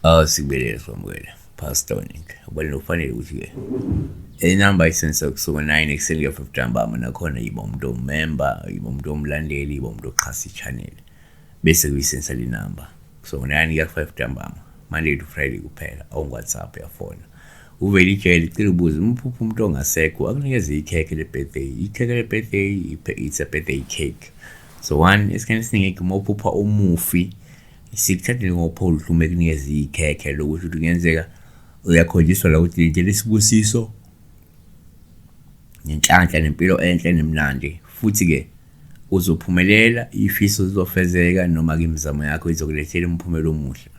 Sikubelele somkwela Pastor Nick. Ubona ufanele ukuthi ke inamba isensa kusuka 9 ekuseni kuya 5 ntambama nakhona yiba umuntu omember, yiba umuntu omlandeli, yiba umuntu oxhasa i-channel. Bese kuyisensa le number. So 9 kuya 5 ntambama, Monday to Friday kuphela, on WhatsApp yafona. Uvele ijele icela ubuze umphuphu umuntu ongasekho akunikeze ikheke le-birthday. Ikheke le-birthday it's a birthday cake. So one isikhathi esiningi uma uphupha umufi sikuthathile ngoPaul Hlume kunikeza ikhekhe lokuthi kungenzeka uyakhonjiswa la ukuthi nje lesibusiso nenhlanhla nempilo enhle nemnandi futhi ke uzophumelela ifiso zizofezeka noma ke imizamo yakho izokulethela umphumela omuhle.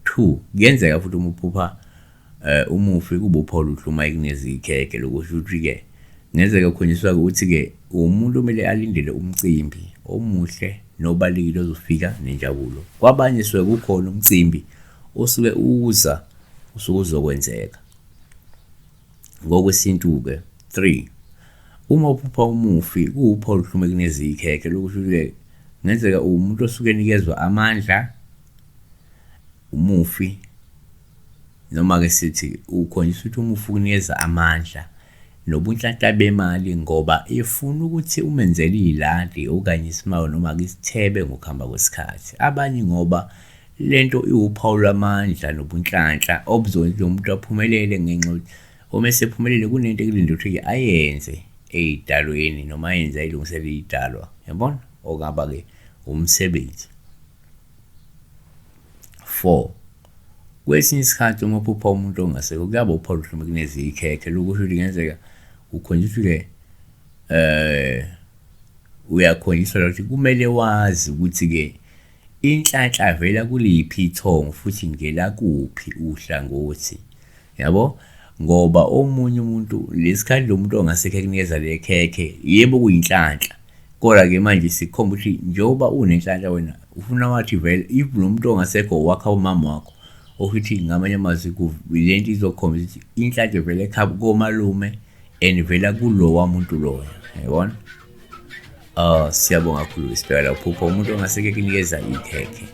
2 kuyenzeka futhi uma uphupha umufi kuba uPaul Hlume kunikeza ikhekhe lokuthi ke ngenzeka ukhonjiswa ukuthi ke umuntu omele alindele umcimbi omuhle nobalekile ozofika nenjabulo. Kwabanye suke kukhona umcimbi osuke uzokwenzeka. Ngokwesintu ke 3 uma uphupha umufi kuPaul Hlume kunikeza ikhekhe lokuthi ke ngenzeka umuntu osuke nikezwa amandla umufi noma ke sithi ukhonjiswa ukuthi umufi kunikeza amandla nobunhlanhla bemali ngoba efuna ukuthi umenzele ilandi okanye isimawo noma ke isithebe ngokuhamba kwesikhathi. Abanye ngoba lento iwuphawu amandla nobunhlanhla obuzokwenza umuntu aphumelele ngenxa yokuthi uma esephumelele kunento ekulindwe ukuthi ayenze ey'dalweni noma ayenze ayilungisele iy'dalwa, yabona, okungaba ke umsebenzi. 4 kwesinye isikhathi uma uphupha umuntu ongasekho kuyaba uPaul Hlume kunikeza ikhekhe lokuthi kungenzeka ukhonjiswa ke uyakhonjiswa ukuthi kumele wazi ukuthi ke inhlanhla vela kuliphi ithongo futhi ngela kuphi uhlangothi, yabo, ngoba omunye umuntu lesikhathi lo muntu ongasekho kunikeza le khekhe yebo kuyinhlanhla kodwa ke manje sikhomba ukuthi njengoba unenhlanhla wena ufuna wathi vele if lo muntu ongasekho wakha umama wakho ukuthi ngamanye amazwi kulento izokhomba ukuthi inhlanhla vele ekhaba komalume and vela kulo wamuntu loyo, yabona. Siyabonga kakhulu sibheka la uphupha umuntu ongasekho kunikeza ikhekhe.